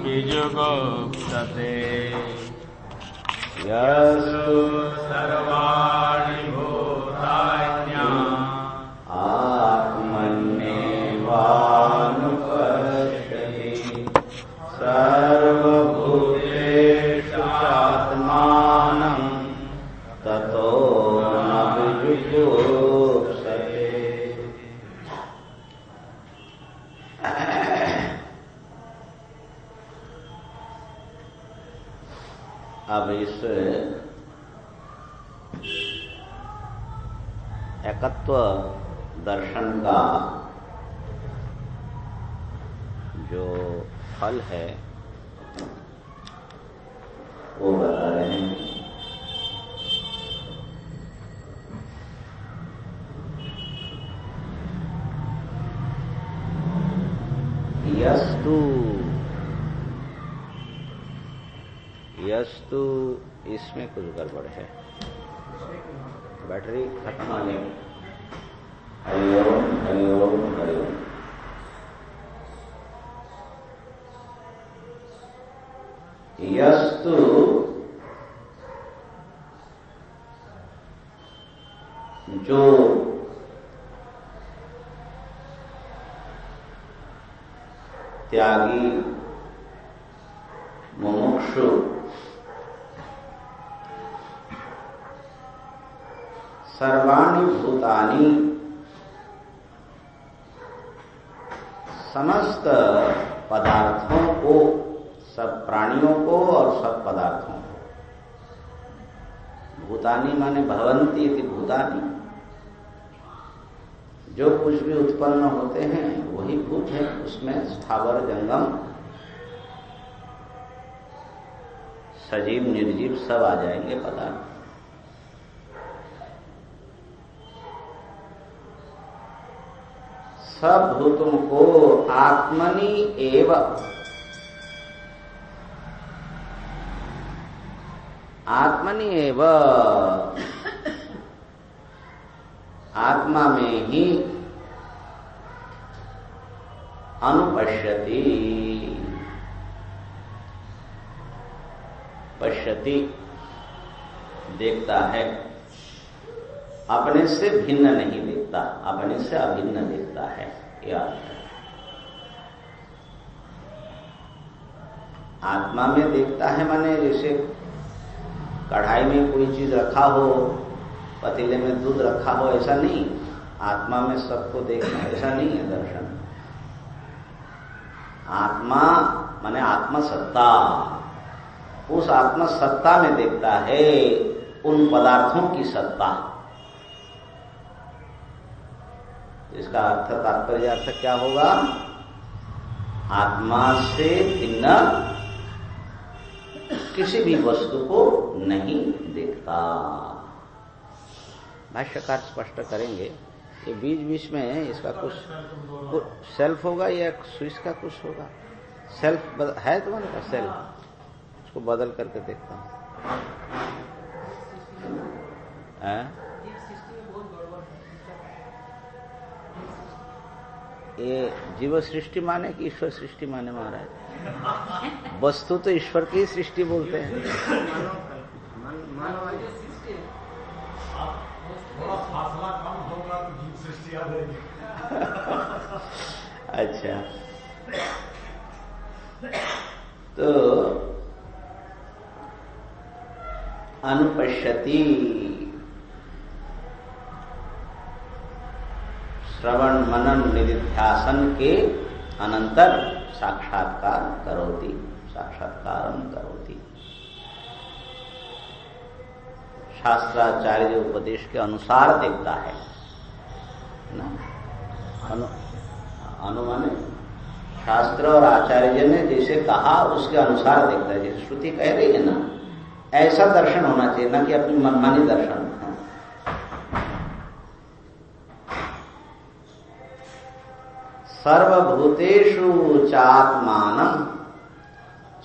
विजुगुप्सते यस्तु सर्वाणि भूतान्यम् आत्मन्येवानुपश्यति सर्वभूतेषु आत्मानं ततो न विजुगुप्सते। अब इस एकत्व दर्शन का जो फल है वो बता रहे हैं। यस्तु इसमें कुछ गड़बड़ है, बैटरी खत्म होने। हरिओम हरिओम हरिओम। यस्तु जो त्यागी मुमुक्षु सर्वाणि भूतानि समस्त पदार्थों को, सब प्राणियों को और सब पदार्थों को, भूतानि माने भवन्ति इति भूतानि, जो कुछ भी उत्पन्न होते हैं वही भूत है, उसमें स्थावर जंगम सजीव निर्जीव सब आ जाएंगे पदार्थ। सब भूतों को आत्मनि एव, आत्मनि एव, आत्मा में ही अनुपश्यति, पश्यति देखता है, अपने से भिन्न नहीं देखता, अपने से अभिन्न देखता है। यह अर्थ है। आत्मा में देखता है माने जैसे कढ़ाई में कोई चीज रखा हो, पतीले में दूध रखा हो, ऐसा नहीं। आत्मा में सबको देखना ऐसा नहीं है दर्शन। आत्मा माने आत्मसत्ता, उस आत्मसत्ता में देखता है उन पदार्थों की सत्ता। इसका अर्थ तात्पर्य अर्थ क्या होगा? आत्मा से भिन्न किसी भी वस्तु को नहीं देखता। भाष्यकार स्पष्ट करेंगे। ये बीच बीच में इसका कुछ सेल्फ होगा या स्विच का कुछ होगा। सेल्फ है तुम्हारे पास सेल्फ? उसको बदल करके देखता हूं। ये जीव सृष्टि माने कि ईश्वर सृष्टि माने महाराज? वस्तु तो ईश्वर की सृष्टि बोलते हैं। थोड़ा फासला कम होगा तो जीव सृष्टि आ जाएगी। अच्छा, तो अनुपश्यति, श्रवण मनन निधिध्यासन के अनंतर साक्षात्कार करोति, साक्षात्कारम करोति। शास्त्राचार्य उपदेश के अनुसार देखता है ना। अनुमाने शास्त्र और आचार्य ने जैसे कहा उसके अनुसार देखता है। जैसे श्रुति कह रही है ना, ऐसा दर्शन होना चाहिए, ना कि अपनी मनमानी दर्शन। सर्वभूतेषु चात्मानं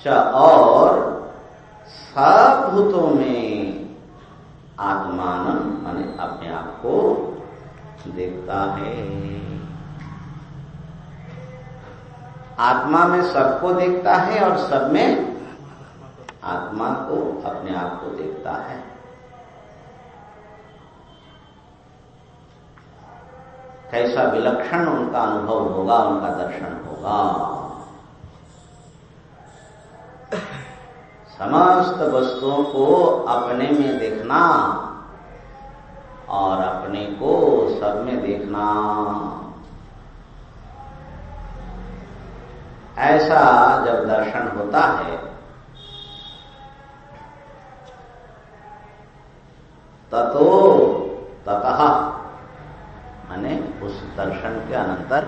च, और सब भूतों में आत्मानं माने अपने आप को देखता है। आत्मा में सबको देखता है और सब में आत्मा को, अपने आप को देखता है। कैसा विलक्षण उनका अनुभव होगा, उनका दर्शन होगा। समस्त वस्तुओं को अपने में देखना और अपने को सब में देखना, ऐसा जब दर्शन होता है ततः माने उस दर्शन के अनंतर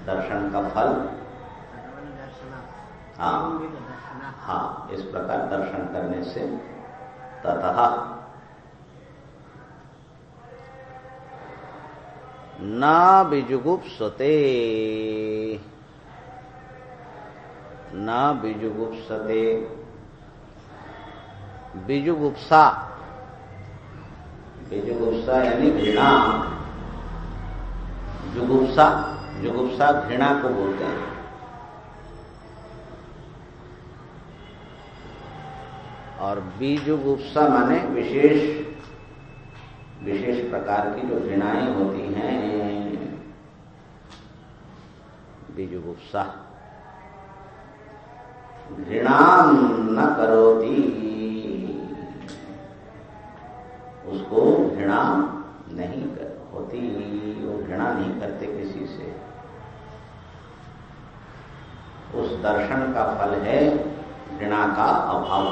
दर्शन का फल, हाँ, इस प्रकार दर्शन करने से ततः न बीजुगुप्सते, न बीजुगुप्सते, बीजुगुप्सा, बीजुगुप्सा यानी घृणा, जुगुप्सा, जुगुप्सा घृणा को बोलते हैं। और बीजुगुप्सा माने विशेष विशेष प्रकार की जो घृणाएं होती हैं, बीजुगुप्सा। घृणा न करोति, उसको घृणा नहीं होती, वो घृणा नहीं करते किसी से। उस दर्शन का फल है घृणा का अभाव।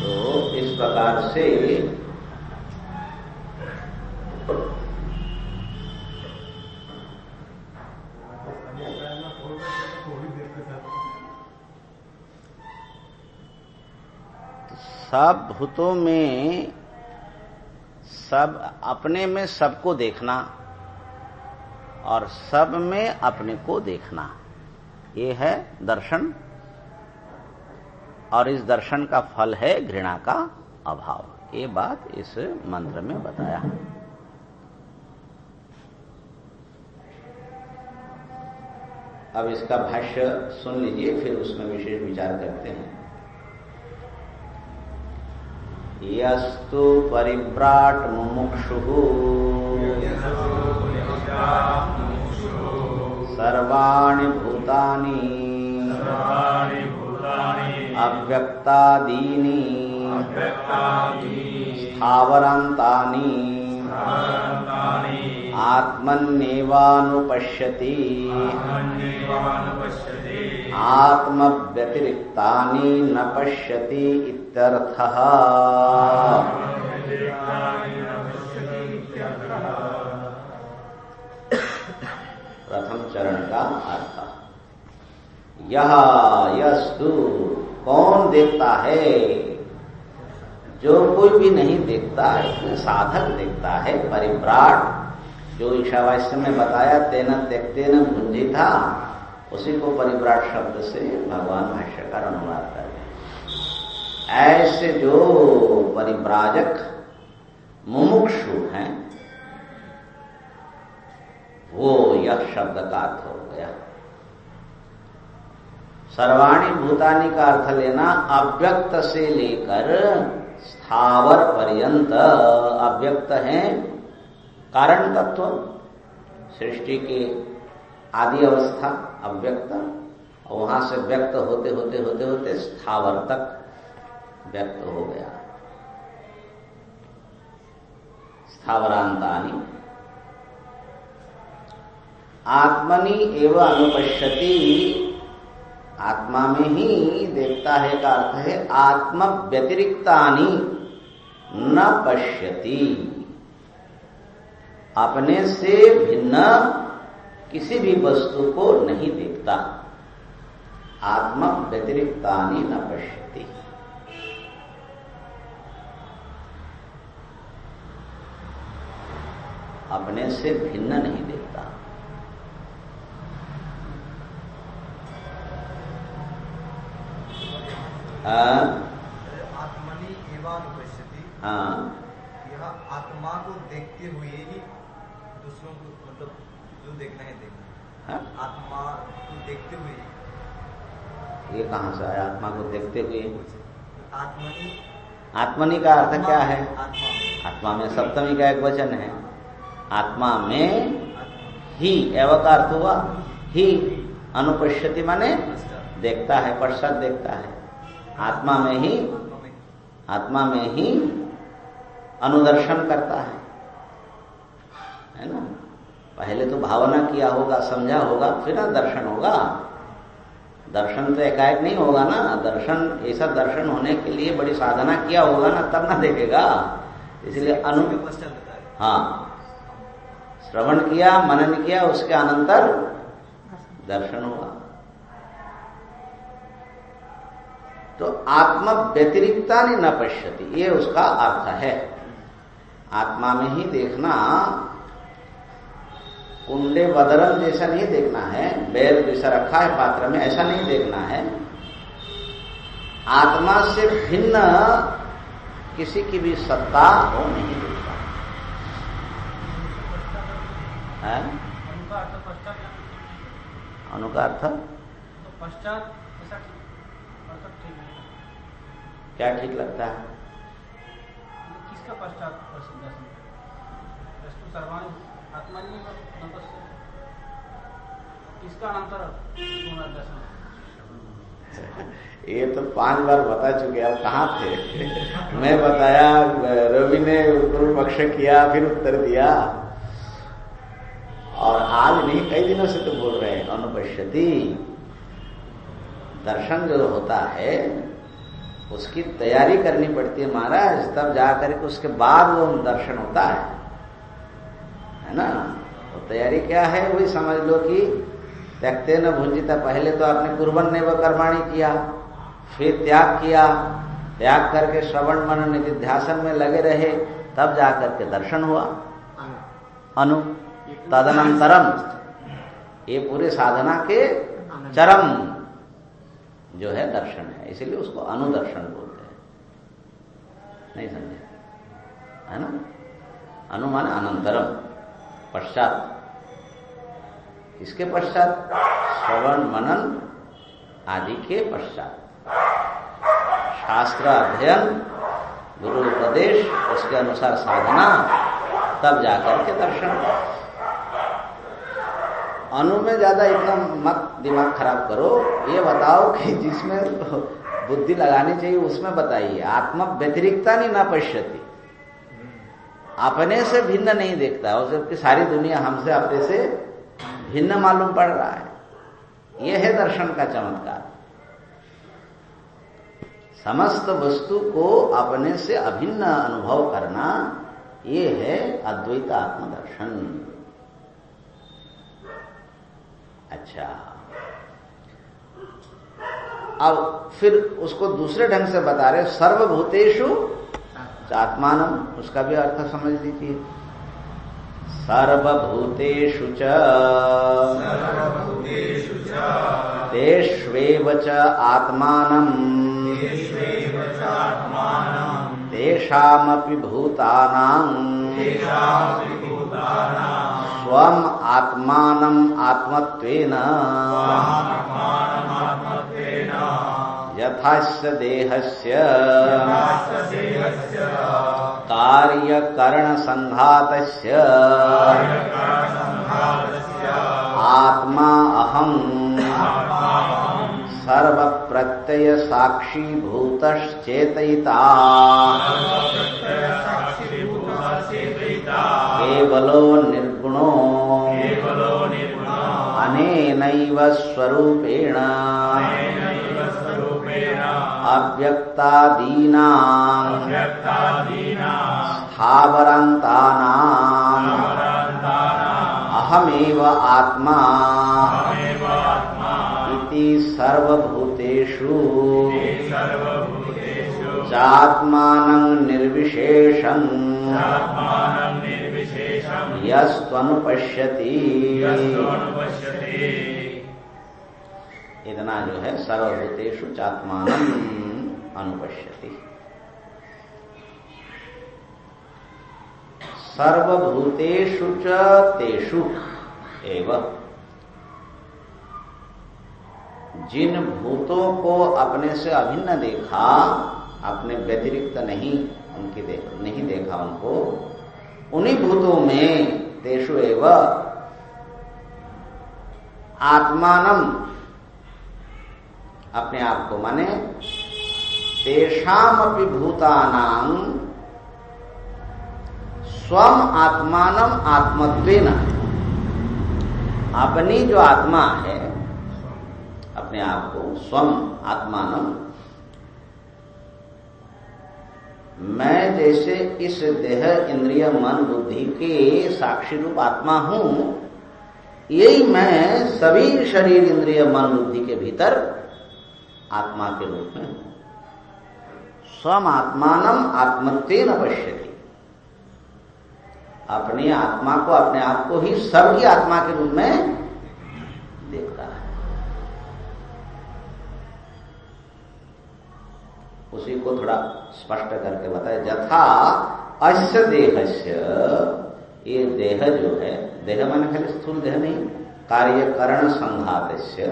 तो इस प्रकार से सब भूतों में, सब अपने में सबको देखना और सब में अपने को देखना, ये है दर्शन। और इस दर्शन का फल है घृणा का अभाव। ये बात इस मंत्र में बताया। अब इसका भाष्य सुन लीजिए, फिर उसमें विशेष विचार करते हैं। यस्तु परिव्राट मुमुक्षुः सर्वाणि भूतानि अव्यक्तादीनि स्थावरान्तानि आत्मन्येवानुपश्यति आत्मव्यतिरिक्तानि न पश्यति इत्यर्थः। प्रथम चरण का अर्थ, यह यस्तु कौन देखता है, जो कोई भी नहीं देखता है, साधक देखता है। परिव्राट, जो ईशावास्य में बताया तेन त्यक्तेन भुंजिता, उसी को परिव्राट शब्द से भगवान भाष्यकार अनुवाद कर रहे हैं। ऐसे जो परिव्राजक मुमुक्षु हैं, वो यह शब्द का अर्थ हो गया। सर्वाणि भूतानि का अर्थ लेना अव्यक्त से लेकर स्थावर पर्यंत। अव्यक्त है कारण तत्व, सृष्टि की आदि अवस्था अव्यक्त, और वहां से व्यक्त होते होते होते होते स्थावर तक व्यक्त हो गया। स्थावरांतानि आत्मनि एव अनुपश्यति, आत्मा में ही देखता है का अर्थ है आत्म व्यतिरिक्तानि न पश्यति, अपने से भिन्न किसी भी वस्तु को नहीं देखता। आत्म व्यतिरिक्तानि न पश्यति, अपने से भिन्न नहीं देखता। आत्मनि एवानुपश्यति, हाँ, यह आत्मा को देखते हुए ही दूसरों को मतलब जो देखना है देखना, हाँ? आत्मा को देखते हुए, ये कहाँ से आया आत्मा को देखते हुए? आत्मनि, आत्मनि का अर्थ क्या है? आत्मा, आत्मा में सप्तमी का एक वचन है, आत्मा में ही, एवं का अर्थ हुआ ही, अनुपश्यति माने देखता है, पश्चात देखता है, आत्मा में ही, आत्मा में ही अनुदर्शन करता है ना। पहले तो भावना किया होगा, समझा होगा, फिर ना दर्शन होगा। दर्शन तो एकाएक नहीं होगा ना, दर्शन, ऐसा दर्शन होने के लिए बड़ी साधना किया होगा ना, तब ना देखेगा। इसलिए हाँ, श्रवण किया, मनन किया, उसके अनंतर दर्शन होगा। तो आत्मा व्यतिरिक्ता न पश्यति, ये उसका अर्थ है। आत्मा में ही देखना, कुंडे बदरम जैसा नहीं देखना है, बैल जैसा रखा है पात्र में, ऐसा नहीं देखना है। आत्मा से भिन्न किसी की भी सत्ता वो नहीं देखता है। अनुका अर्थ पश्चात क्या ठीक लगता है? किसका पश्चात सर्वाणी आत्मा किसका अंतर ये तो 5 बार बता चुके, अब कहाँ थे? मैं बताया, रवि ने पूर्व पक्ष किया, फिर उत्तर दिया, और आज नहीं, कई दिनों से तो बोल रहे हैं। अनुपश्यति दर्शन जो होता है उसकी तैयारी करनी पड़ती है महाराज, तब जाकर के उसके बाद वो दर्शन होता है ना। तो तैयारी क्या है? वही समझ लो कि त्यक्ते न भुंजिता, पहले तो आपने कुर्बन ने व कर्माणी किया, फिर त्याग किया, त्याग करके श्रवण मनन निधिध्यासन में लगे रहे, तब जाकर के दर्शन हुआ। अनु तदनंतरम, ये पूरे साधना के चरम जो है दर्शन है, इसीलिए उसको अनुदर्शन बोलते हैं। नहीं समझे है ना? अनुमान अनंतरम, पश्चात। इसके पश्चात श्रवण मनन आदि के पश्चात शास्त्र अध्ययन, गुरु उपदेश, उसके अनुसार साधना, तब जाकर के दर्शन। अनु में ज्यादा इतना मत दिमाग खराब करो, ये बताओ कि जिसमें बुद्धि लगानी चाहिए उसमें बताइए। आत्मा व्यतिरिक्ता नहीं न पश्यति, अपने से भिन्न नहीं देखता, और जबकि सारी दुनिया हमसे अपने से भिन्न मालूम पड़ रहा है। यह है दर्शन का चमत्कार। समस्त वस्तु को अपने से अभिन्न अनुभव करना, ये है अद्वैत आत्मदर्शन। अच्छा, अब फिर उसको दूसरे ढंग से बता रहे, सर्वभूतेषु आत्मानम, उसका भी अर्थ समझ लीजिए। सर्वभूतेषु च तेष्वेव च आत्मानम तेषामपि भूतानां स्वम आत्मानम आत्मत्वेन यथास्य देहस्य कार्यकरण संघातस्य आत्मा अहं सर्व प्रत्यय साक्षी भूतश्चेतयिता केवलो निर्गुणो अनेनैव स्वरूपेण अव्यक्तादीनां स्थावरान्तानां अहमेव आत्मा इति सर्वभूतेषु चात्मानं निर्विशेषं यस्त्वनुपश्यति। इतना जो है सर्वभूतेषु चात्मानं अनुपश्यति। सर्वभूतेषु च तेषु एवं, जिन भूतों को अपने से अभिन्न देखा, अपने व्यतिरिक्त नहीं नहीं देखा उनको, उन्हीं भूतों में तेषु एव आत्मानम, अपने आप को माने तेषाम अपि भूतानां स्वम आत्मानम आत्मत्वेन, अपनी जो आत्मा है अपने आप को स्वम आत्मानम, मैं जैसे इस देह इंद्रिय मन बुद्धि के साक्षी रूप आत्मा हूं, यही मैं सभी शरीर इंद्रिय मन बुद्धि के भीतर आत्मा के रूप में हूं। स्वम आत्मानम आत्मत्वेन पश्यति, अपनी आत्मा को अपने आप को ही सबकी आत्मा के रूप में देखता है। उसी को थोड़ा स्पष्ट करके बताए, यथा अस्य देहस्य, ये देह जो है, देह माने खाली स्थूल देह नहीं, कार्यकरण संघातस्य,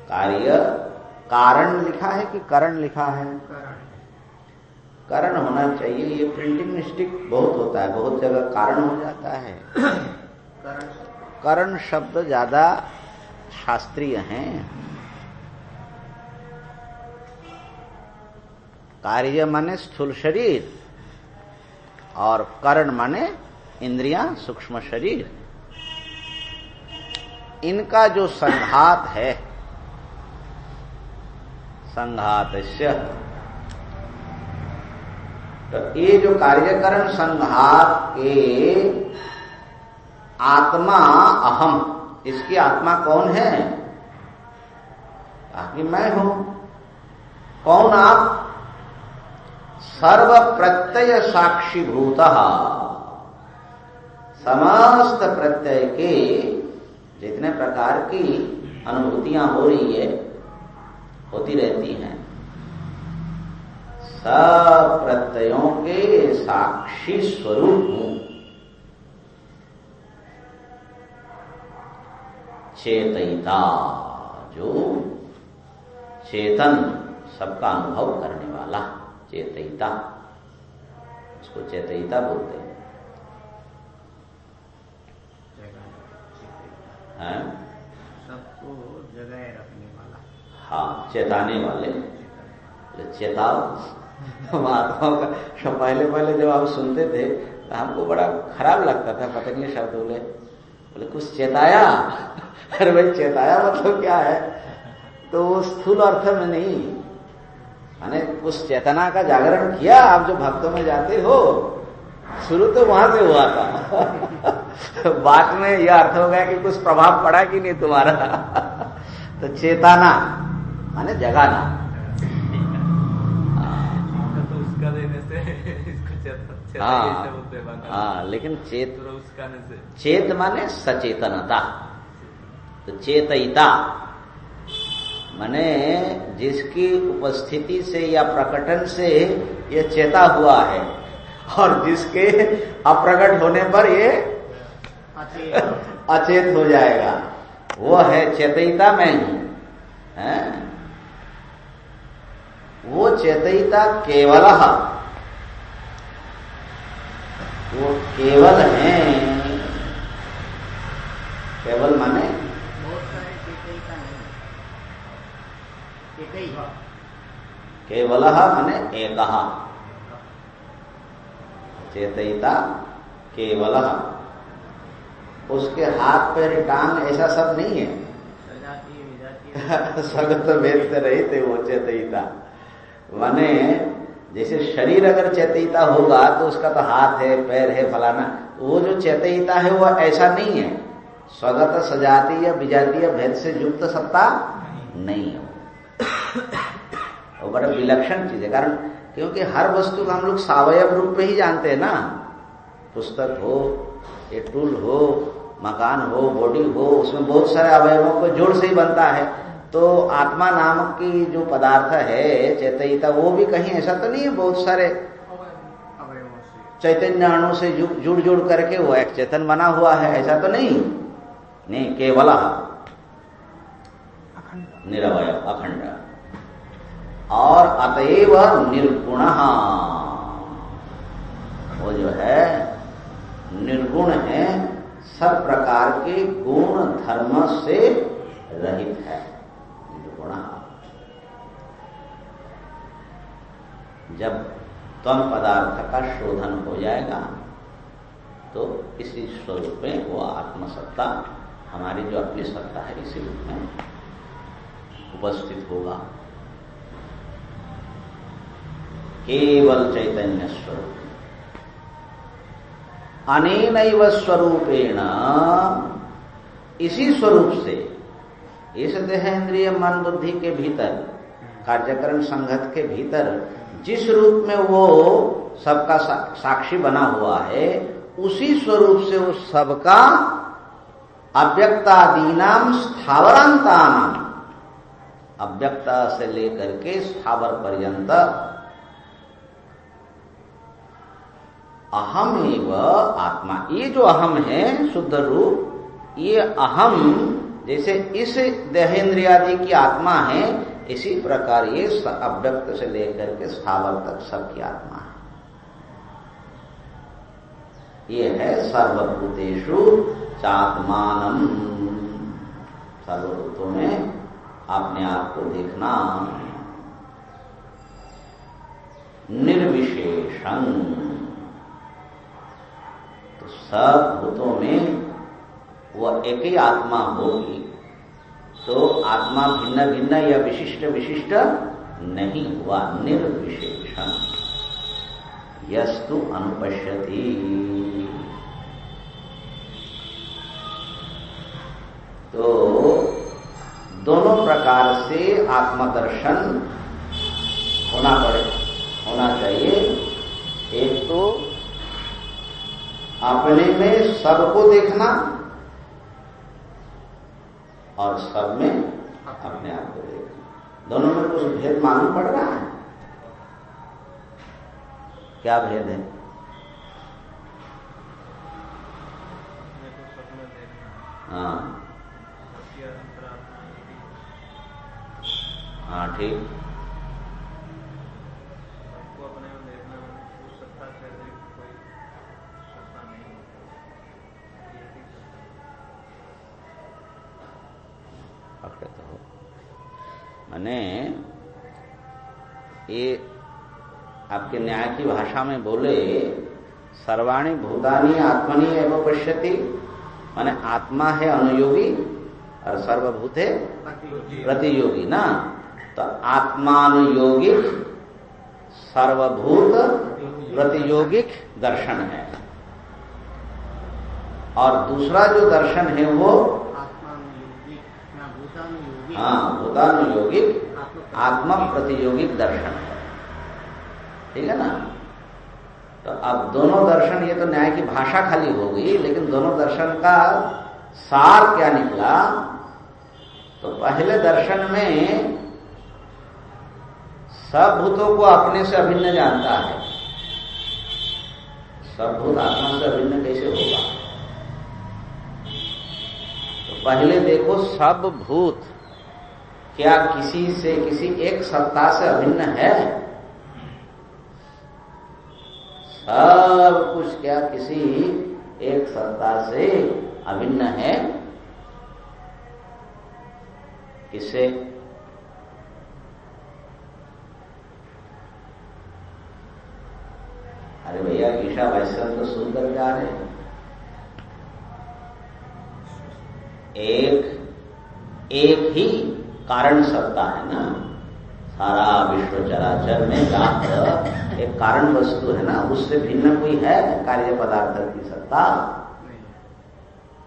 कार्य कारण लिखा है कि करण लिखा है? करण होना चाहिए। ये प्रिंटिंग मिस्टेक बहुत होता है, बहुत जगह कारण हो जाता है। करण शब्द ज्यादा शास्त्रीय हैं। कार्य माने स्थूल शरीर और करण माने इंद्रियां सूक्ष्म शरीर। इनका जो संघात है, संघातस्य, तो ये जो कार्यकरण संघात के आत्मा अहम, इसकी आत्मा कौन है? कि मैं हूं। कौन आप? सर्व प्रत्यय साक्षीभूतः, समस्त प्रत्यय के जितने प्रकार की अनुभूतियां हो रही है, होती रहती हैं, सब प्रत्ययों के साक्षी स्वरूप हूं। चेतयिता, जो चेतन सबका अनुभव करने वाला, चेतयिता, उसको चेतयिता बोलते हैं। सबको जगह रखने वाला, हाँ, चेताने वाले, चेताओ। महात्माओं का पहले जब आप सुनते थे तो हमको बड़ा खराब लगता था, पतंगे शब्द बोले कुछ चेताया। अरे भाई, चेताया मतलब क्या है? तो स्थूल अर्थ में नहीं, माने उस चेतना का जागरण किया। आप जो भक्तों में जाते हो, शुरू तो वहां से हुआ था। बाद में यह अर्थ हो गया कि कुछ प्रभाव पड़ा कि नहीं तुम्हारा। तो चेताना माने जगाना। तो उसका देने से इसको चेता हाँ, लेकिन चेत, उसका से चेत माने सचेतनता। तो चेतयिता माने जिसकी उपस्थिति से या प्रकटन से ये चेता हुआ है, और जिसके अप्रकट होने पर ये अचेत हो जाएगा, वो है चेतयिता मैं हूं। वो चेतयिता केवलः, वो केवल है। केवल माने बहुत सारे चेतयिता नहीं, एक ही। केवलः माने एकः, चेतयिता केवलः। उसके हाथ पैर टांग ऐसा सब नहीं है। स्वगत भेद से रहित है वो चेतयिता। माने जैसे शरीर अगर चेतयिता होगा तो उसका तो हाथ है, पैर है, फलाना। वो जो चेतयिता है वो ऐसा नहीं है। स्वगत सजातीय विजातीय भेद से युक्त सत्ता नहीं है। वो बड़ा विलक्षण चीज है। कारण क्योंकि हर वस्तु को हम लोग सावयव रूप में ही जानते हैं ना। पुस्तक हो, ये टूल हो, मकान हो, बॉडी हो, उसमें बहुत सारे अवयवों को जोड़ से ही बनता है। तो आत्मा नामक की जो पदार्थ है चेतयिता, वो भी कहीं ऐसा तो नहीं है बहुत सारे चैतन्य अणु से जुड़ जुड़ करके वो एक चेतन बना हुआ है, ऐसा तो नहीं, केवल निरवय अखंड। और अतएव निर्गुण, वो जो है निर्गुण है, सब प्रकार के गुण धर्म से रहित है। निर्गुण, जब त्वम पदार्थ का शोधन हो जाएगा तो इसी स्वरूप में वो आत्मसत्ता, हमारी जो अपनी सत्ता है, इसी रूप में उपस्थित होगा। केवल चैतन्य स्वरूप, अनेनैव स्वरूपेण, इसी स्वरूप से, इस देहेंद्रिय मन बुद्धि के भीतर, कार्यकरण संघत के भीतर जिस रूप में वो सबका साक्षी बना हुआ है, उसी स्वरूप से वो सबका अव्यक्तादीनाम स्थावरांतानाम, अव्यक्ता से लेकर के स्थावर पर्यंत अहम एव आत्मा, ये जो अहम है शुद्ध रूप, ये अहम जैसे इस देहेंद्रियादि की आत्मा है, इसी प्रकार ये अव्यक्त से लेकर के स्थावर तक सबकी आत्मा है। ये है सर्वभूतेषु चात्मानम, सर्वभूतों में अपने आप को देखना। निर्विशेषण, तो सब भूतों में वह एक ही आत्मा होगी, तो आत्मा भिन्न भिन्न या विशिष्ट विशिष्ट नहीं हुआ। निर्विशेषण, यस्तु अनुपश्यति, तो दोनों प्रकार से आत्मदर्शन होना चाहिए। एक तो अपने में सबको देखना और सब में अपने आप को देखना। दोनों में कुछ भेद मालूम पड़ रहा है? क्या भेद है? हाँ हाँ, ठीक। मैंने ये आपके न्याय की भाषा में बोले, सर्वाणि भूतानि आत्मनि एव पश्यति, माने आत्मा है अनुयोगी और सर्वभूत है प्रतियोगी ना। तो आत्मानुयोगिक सर्वभूत प्रतियोगिक दर्शन है, और दूसरा जो दर्शन है वो भूतानुयोगिक आत्मा प्रतियोगिक दर्शन है। ठीक है ना? तो अब दोनों दर्शन, ये तो न्याय की भाषा खाली हो गई, लेकिन दोनों दर्शन का सार क्या निकला? तो पहले दर्शन में सब भूतों को अपने से अभिन्न जानता है। सब भूत आत्मा से अभिन्न कैसे होगा? तो पहले देखो, सब भूत क्या किसी से, किसी एक सत्ता से अभिन्न है? सब कुछ क्या किसी एक सत्ता से अभिन्न है? किससे? अरे भैया, ईशा वैश्य तो सुनकर जा रहे हैं। एक ही कारण सत्ता है ना, सारा विश्व चराचर में व्याप्त एक कारण वस्तु है ना, उससे भिन्न कोई है कार्य पदार्थ की सत्ता?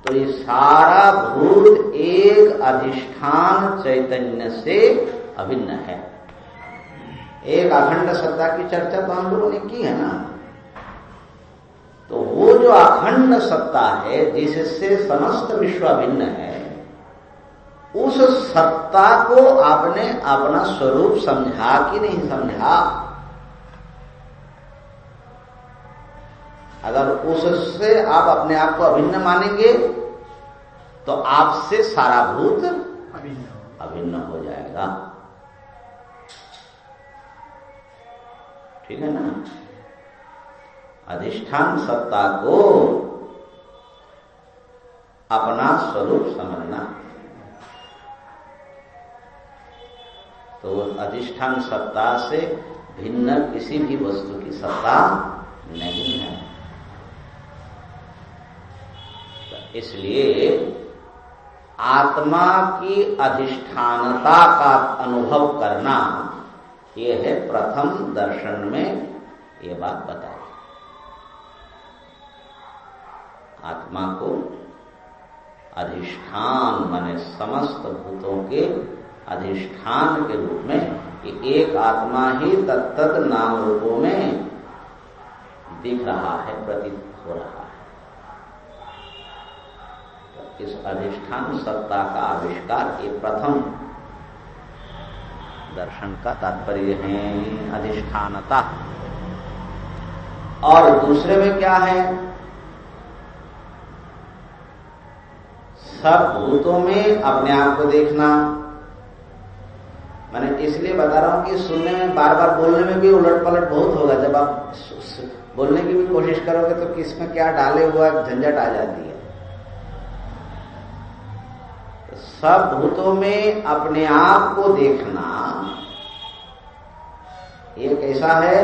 तो ये सारा भूत एक अधिष्ठान चैतन्य से अभिन्न है। एक अखंड सत्ता की चर्चा तो हम लोगों ने की है ना। तो वो जो अखंड सत्ता है जिससे समस्त विश्व अभिन्न है, उस सत्ता को आपने अपना स्वरूप समझा कि नहीं समझा? अगर उससे आप अपने आप को अभिन्न मानेंगे तो आपसे सारा भूत अभिन्न हो जाएगा। ठीक है ना? अधिष्ठान सत्ता को अपना स्वरूप समझना। तो अधिष्ठान सत्ता से भिन्न किसी भी वस्तु की सत्ता नहीं है। तो इसलिए आत्मा की अधिष्ठानता का अनुभव करना, यह है प्रथम दर्शन में ये बात बताई। आत्मा को अधिष्ठान माने समस्त भूतों के अधिष्ठान के रूप में, कि एक आत्मा ही तत्त नाम रूपों में दिख रहा है, प्रतीत हो रहा है। तो इस अधिष्ठान सत्ता का आविष्कार ये प्रथम दर्शन का तात्पर्य है, अधिष्ठानता। और दूसरे में क्या है? सब भूतों में अपने आप को देखना। मैंने इसलिए बता रहा हूं कि सुनने में, बार बार बोलने में भी उलट पलट बहुत होगा। जब आप बोलने की भी कोशिश करोगे तो किस में क्या डाले हुआ झंझट आ जाती है। तो सब भूतों में अपने आप को देखना ये कैसा है?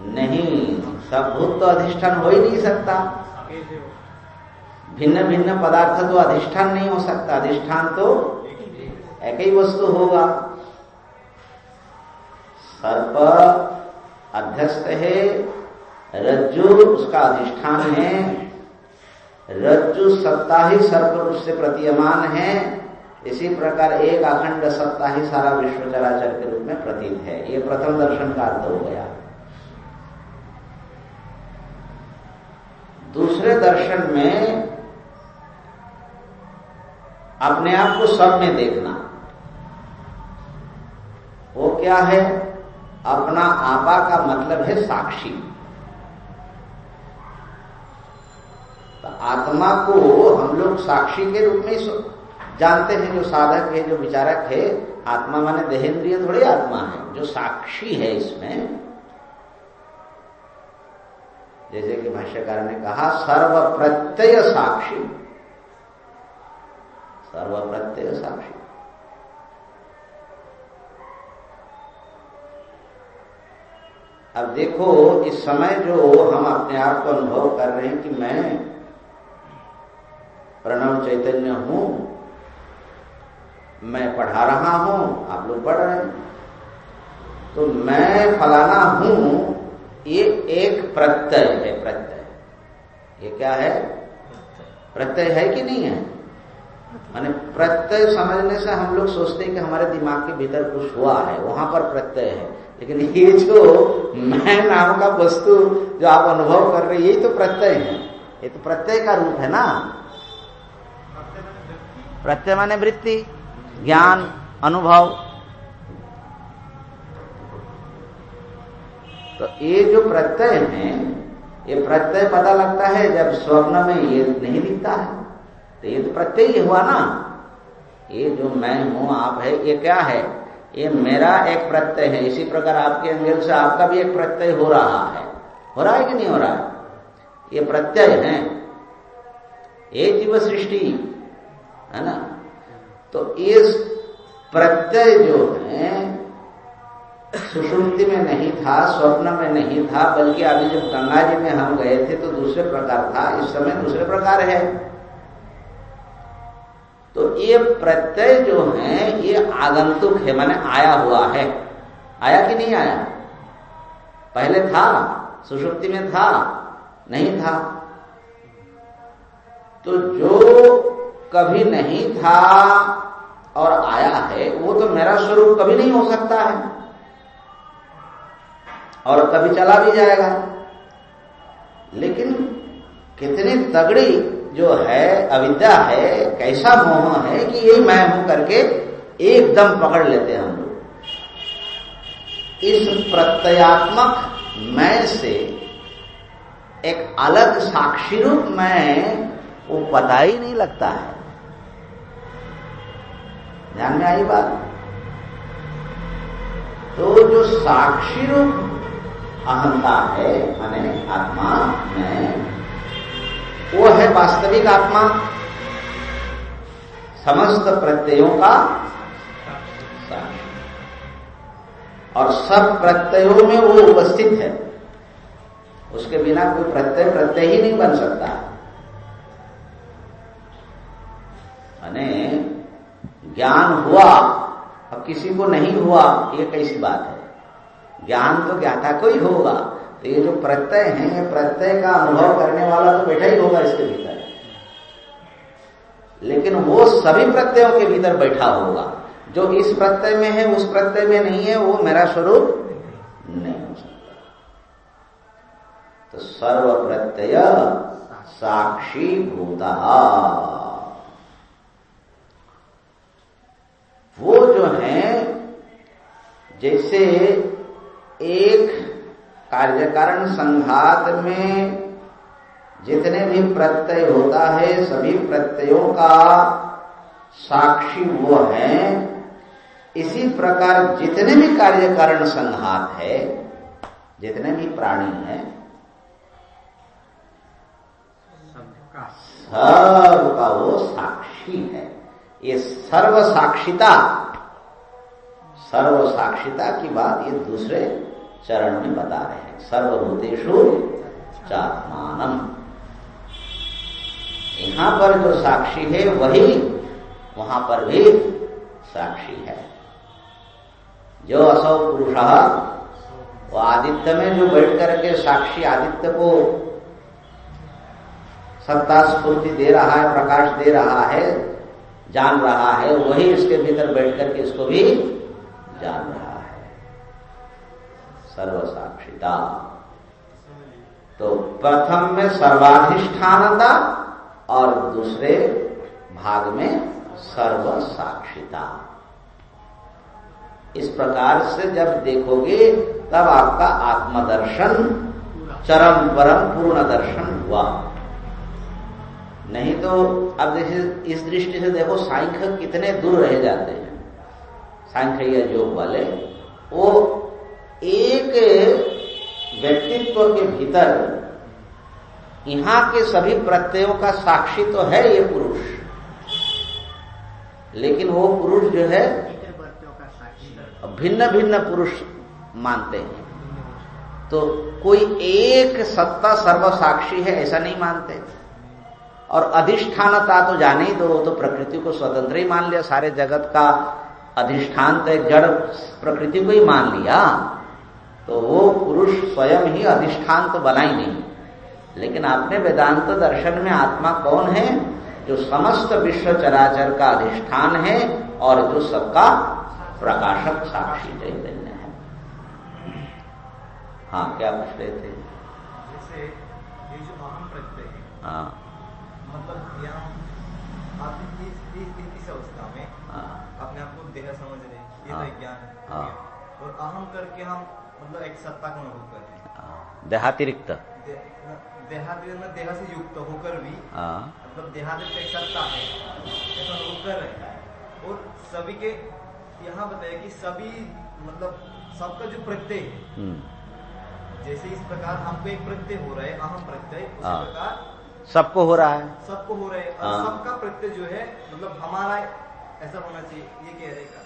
नहीं, सब भूत तो अधिष्ठान हो ही नहीं सकता। भिन्न भिन्न पदार्थ तो अधिष्ठान नहीं हो सकता। अधिष्ठान तो एक ही वस्तु होगा। सर्प अध्यस्त है, रज्जु उसका अधिष्ठान है, रज्जु सत्ता ही सर्प रूप से प्रतीयमान है। इसी प्रकार एक अखंड सत्ता ही सारा विश्व चराचर के रूप में प्रतीत है। ये प्रथम दर्शन का अर्थ हो गया। दूसरे दर्शन में अपने आप को सब में देखना। वो क्या है? अपना आपा का मतलब है साक्षी। तो आत्मा को हम लोग साक्षी के रूप में जानते हैं। जो साधक है, जो विचारक है, आत्मा माने देहेंद्रिय थोड़ी आत्मा है। जो साक्षी है इसमें, जैसे कि भाष्यकार ने कहा, सर्व प्रत्यय साक्षी। सर्व प्रत्यय साक्षी। अब देखो, इस समय जो हम अपने आप को अनुभव कर रहे हैं कि मैं प्रणव चैतन्य हूं, मैं पढ़ा रहा हूं, आप लोग पढ़ रहे हैं, तो मैं फलाना हूं, ये एक प्रत्यय है। प्रत्यय ये क्या है? प्रत्यय है कि नहीं है? माने प्रत्यय समझने से हम लोग सोचते हैं कि हमारे दिमाग के भीतर कुछ हुआ है, वहां पर प्रत्यय है। लेकिन ये जो मैं नाम का वस्तु जो आप अनुभव कर रहे हैं, यही तो प्रत्यय है। ये तो प्रत्यय का रूप है ना। प्रत्यय माने वृत्ति, ज्ञान, अनुभव। तो ये जो प्रत्यय है, ये प्रत्यय पता लगता है जब स्वप्न में ये नहीं दिखता है। तो ये तो प्रत्यय ही हुआ ना। ये जो मैं हूं, आप है, ये क्या है? ये मेरा एक प्रत्यय है। इसी प्रकार आपके अंगल से आपका भी एक प्रत्यय हो रहा है। हो रहा है कि नहीं हो रहा है? ये प्रत्यय है। ये जीव सृष्टि है ना। तो इस प्रत्यय जो है सुषुप्ति में नहीं था, स्वप्न में नहीं था, बल्कि अभी जब गंगा जी में हम गए थे तो दूसरे प्रकार था, इस समय दूसरे प्रकार है। तो ये प्रत्यय जो है ये आगंतुक है, माने आया हुआ है। आया कि नहीं आया? पहले था, सुषुप्ति में था, नहीं था। तो जो कभी नहीं था और आया है, वो तो मेरा स्वरूप कभी नहीं हो सकता है और कभी चला भी जाएगा। लेकिन कितनी तगड़ी जो है अविद्या है, कैसा मोह है कि यही मैं हूं करके एकदम पकड़ लेते हैं हम लोग। इस प्रत्ययात्मक मैं से एक अलग साक्षी रूप मैं वो पता ही नहीं लगता है। ध्यान में आई बात? तो जो साक्षी रूप अहंता है माने आत्मा में, वो है वास्तविक आत्मा, समस्त प्रत्ययों का साक्षी, और सब प्रत्ययों में वो उपस्थित है। उसके बिना कोई प्रत्यय ही नहीं बन सकता। माने ज्ञान हुआ अब किसी को नहीं हुआ, ये कैसी बात है? ज्ञान तो ज्ञाता को ही होगा। तो ये जो प्रत्यय है, ये प्रत्यय का अनुभव करने वाला तो बैठा ही होगा इसके भीतर, लेकिन वो सभी प्रत्ययों के भीतर बैठा होगा। जो इस प्रत्यय में है उस प्रत्यय में नहीं है, वो मेरा स्वरूप नहीं हो सकता। तो सर्व प्रत्यय साक्षी भूतः, वो जो है जैसे एक कार्यकारण संघात में जितने भी प्रत्यय होता है सभी प्रत्ययों का साक्षी वो है, इसी प्रकार जितने भी कार्यकारण संघात है, जितने भी प्राणी हैं, सबका वो साक्षी है। ये सर्व साक्षिता की बात ये दूसरे चरण में बता रहे हैं। सर्वभूतेषु चात्मानम्, यहां पर जो साक्षी है वही वहां पर भी साक्षी है। जो असौ पुरुषः, वो आदित्य में जो बैठ करके साक्षी आदित्य को सत्ता स्फूर्ति दे रहा है, प्रकाश दे रहा है, जान रहा है, वही इसके भीतर बैठ करके इसको भी जान रहा है। सर्व साक्षिता। तो प्रथम में सर्वाधिष्ठानता और दूसरे भाग में सर्व साक्षिता। इस प्रकार से जब देखोगे तब आपका आत्मदर्शन चरम परम पूर्ण दर्शन हुआ। नहीं तो अब जैसे इस दृष्टि से देखो, सांख्य कितने दूर रह जाते हैं। सांख्य या योग वाले वो एक व्यक्तित्व के भीतर यहां के सभी प्रत्ययों का साक्षी तो है ये पुरुष, लेकिन वो पुरुष जो है भिन्न भिन्न पुरुष मानते हैं। तो कोई एक सत्ता सर्व साक्षी है ऐसा नहीं मानते। और अधिष्ठानता तो जाने ही दो, तो प्रकृति को स्वतंत्र ही मान लिया, सारे जगत का अधिष्ठान तो एक जड़ प्रकृति को ही मान लिया। तो वो पुरुष स्वयं ही अधिष्ठान तो बना ही नहीं। लेकिन आपने वेदांत दर्शन में आत्मा कौन है? जो समस्त विश्व चराचर का अधिष्ठान है और जो सबका प्रकाशक साक्षी चैतन्य है। हाँ, क्या पूछ रहे थे? जैसे ये जो अहम प्रत्यय है, हाँ, मतलब यहाँ आप इस अवस्था में अपने आप को देह समझ रहे, ये तो ज्ञान है, और अहम करके हम मतलब एक सत्ता को अनुभव कर रहे हैं। देहातिरिक्त देह से युक्त होकर भी मतलब देहातिरिक्त एक सत्ता है ऐसा अनुभव कर रहे हैं। और सभी के यहाँ बताया कि सभी मतलब सबका जो प्रत्यय है, जैसे इस प्रकार हमको एक प्रत्यय हो रहा है अहम प्रत्यय, उसी प्रकार सबको हो रहा है, सबको हो रहा है। और सबका प्रत्यय जो है मतलब हमारा ऐसा होना चाहिए, ये कह रहेगा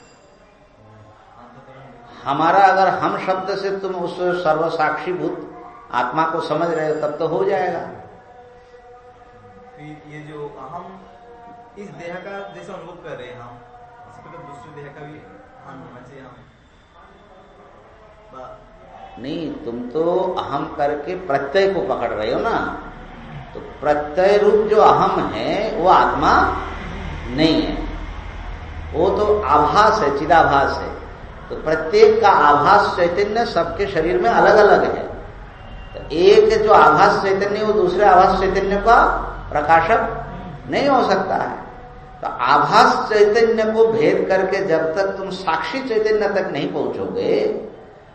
हमारा। अगर हम शब्द से तुम उस सर्व साक्षीभूत आत्मा को समझ रहे हो तब तो हो जाएगा। फिर ये जो हम इस देह का जैसा अनुभव कर रहे हैं, हम इस प्रकार दूसरे देह का भी अहम होना चाहिए। हम नहीं, तुम तो अहम करके प्रत्यय को पकड़ रहे हो ना। तो प्रत्यय रूप जो अहम है वो आत्मा नहीं है, वो तो आभास है, चिदाभास है। तो प्रत्येक का आभास चैतन्य सबके शरीर में अलग अलग है। तो एक जो आभास चैतन्य वो दूसरे आभास चैतन्य का प्रकाशक नहीं हो सकता है। तो आभास चैतन्य को भेद करके जब तक तुम साक्षी चैतन्य तक नहीं पहुंचोगे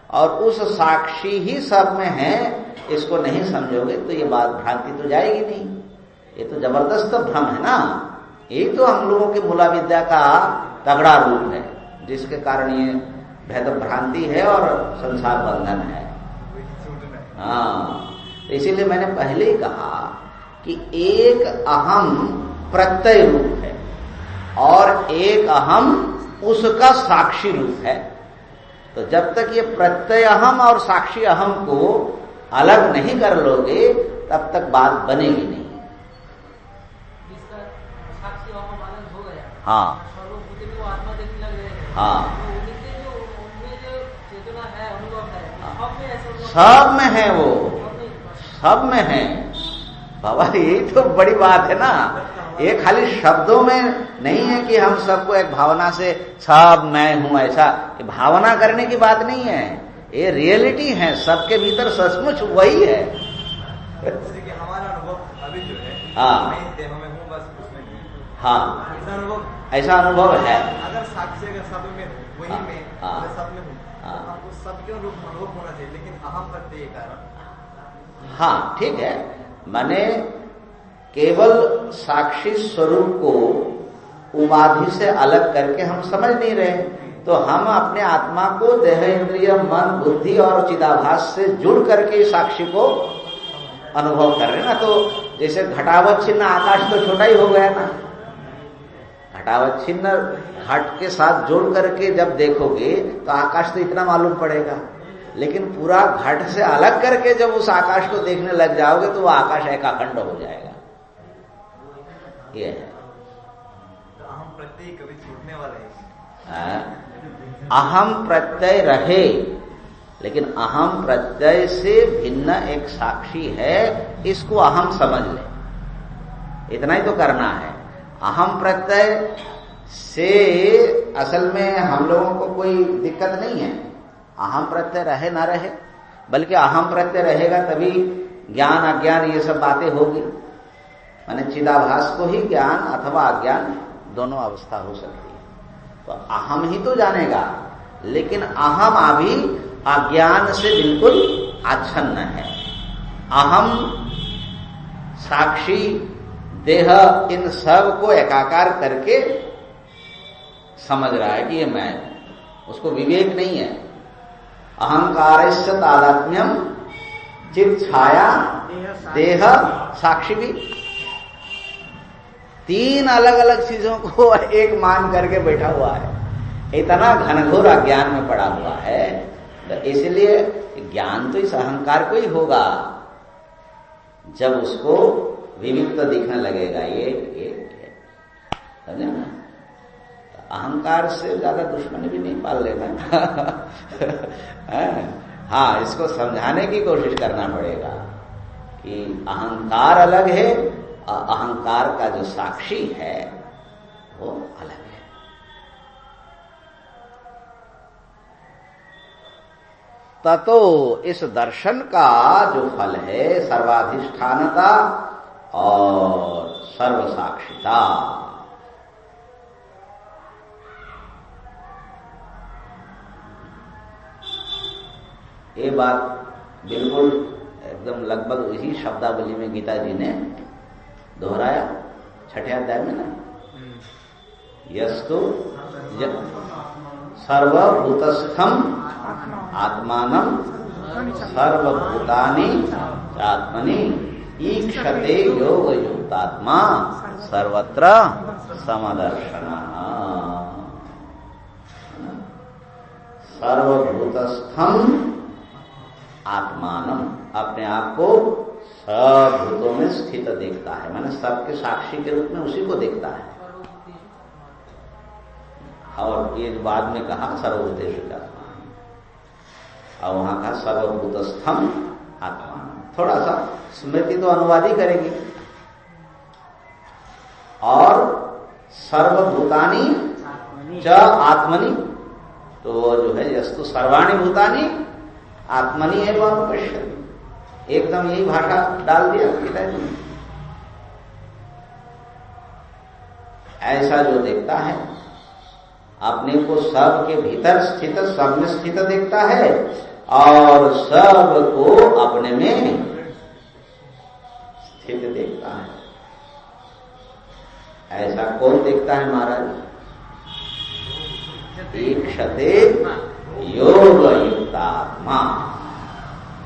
और उस साक्षी ही सब में है, इसको नहीं समझोगे तो ये बात भ्रांति तो जाएगी नहीं। ये तो जबरदस्त भ्रम है ना। यही तो हम लोगों की मूला विद्या का तगड़ा रूप है, जिसके कारण ये भेद भ्रांति है और संसार बंधन है। हाँ, इसीलिए मैंने पहले ही कहा कि एक अहम प्रत्यय रूप है और एक अहम उसका साक्षी रूप है। तो जब तक ये प्रत्यय अहम और साक्षी अहम को अलग नहीं कर लोगे तब तक बात बनेगी नहीं। साक्षी अहम अलग हो गया। हाँ आत्मा देखने लग रहे हैं। हाँ, उनमें जो चेतना है, अनुभव है, सब में है, वो सब में है बाबा। यही तो बड़ी बात है ना। ये खाली शब्दों में नहीं है कि हम सबको एक भावना से सब मैं हूं ऐसा, ये भावना करने की बात नहीं है, ये रियलिटी है। सबके भीतर सचमुच वही है। जैसे कि हमारा अनुभव अभी जो है, हाँ, मैं देह में हूँ, बस उसमें नहीं हूँ। हाँ, ऐसा अनुभव है। अगर साक्षी अगर सब में हूँ, वही में अगर सब में हूँ, हाँ, तो हमको सबके अनुभव होना चाहिए, लेकिन अहम प्रत्यय कारण। हाँ ठीक है, माने केवल साक्षी स्वरूप को उपाधि से अलग करके हम समझ नहीं रहे, तो हम अपने आत्मा को देह, इंद्रिय, मन, बुद्धि और चिदाभास से जुड़ करके साक्षी को अनुभव कर रहे हैं ना। तो जैसे घटावच्छिन्न आकाश तो छोटा ही हो गया ना। घटावच्छिन्न घट के साथ जोड़ करके जब देखोगे तो आकाश तो इतना मालूम पड़ेगा, लेकिन पूरा घट से अलग करके जब उस आकाश को देखने लग जाओगे तो वो आकाश एकाखंड हो जाएगा। ये है अहम प्रत्यय कभी छूटने वाला है। अहम प्रत्यय रहे, लेकिन अहम प्रत्यय से भिन्न एक साक्षी है, इसको अहम समझ ले। इतना ही तो करना है। अहम प्रत्यय से असल में हम लोगों को कोई दिक्कत नहीं है। अहम प्रत्यय रहे ना रहे, बल्कि अहम प्रत्यय रहेगा तभी ज्ञान अज्ञान ये सब बातें होगी। माने चिदाभास को ही ज्ञान अथवा अज्ञान दोनों अवस्था हो सकती है। तो अहम ही तो जानेगा, लेकिन अहम अभी अज्ञान से बिल्कुल आच्छन्न है। अहम, साक्षी, देह, इन सब को एकाकार करके समझ रहा है कि ये मैं, उसको विवेक नहीं है। अहंकारस्य तादात्म्यम चित छाया देह साक्षी भी, तीन अलग अलग चीजों को एक मान करके बैठा हुआ है। इतना घनघोर अज्ञान में पड़ा हुआ है। तो इसलिए ज्ञान तो इस अहंकार को ही होगा जब उसको विविक्त दिखने लगेगा। ये समझे ना। अहंकार से ज्यादा दुश्मनी भी नहीं पाल लेना। हाँ, इसको समझाने की कोशिश करना पड़ेगा कि अहंकार अलग है, अहंकार का जो साक्षी है वो अलग है। ततो इस दर्शन का जो फल है सर्वाधिष्ठानता और सर्वसाक्षिता। ये बात बिल्कुल एकदम लगभग इसी शब्दावली में गीता जी ने दोहराया 6ठे अध्याय में ना। यस्तु सर्वभूतस्थम आत्मानं सर्वभूतानि आत्मनि ईक्षते योग युक्तात्मा सर्वत्र समदर्शनः। सर्वभूतस्थम आत्मानं, अपने आप को सब भूतों में स्थित देखता है, माने सबके साक्षी के रूप में उसी को देखता है। और ये बाद में कहा सर्वभूतेषु आत्मा, और वहां कहा सर्वभूतस्थम आत्मा। थोड़ा सा स्मृति तो अनुवाद ही करेगी। और सर्वभूतानि च आत्मनि, तो जो है यस्तु सर्वाणि भूतानि आत्मनि एवं पश्यति, एकदम यही भाषा डाल दिया पिताजी ने। ऐसा जो देखता है अपने को सब के भीतर स्थित, सब में स्थित देखता है, और सबको अपने में स्थित देखता है। ऐसा कौन देखता है महाराज? ईक्षते योग युक्तात्मा,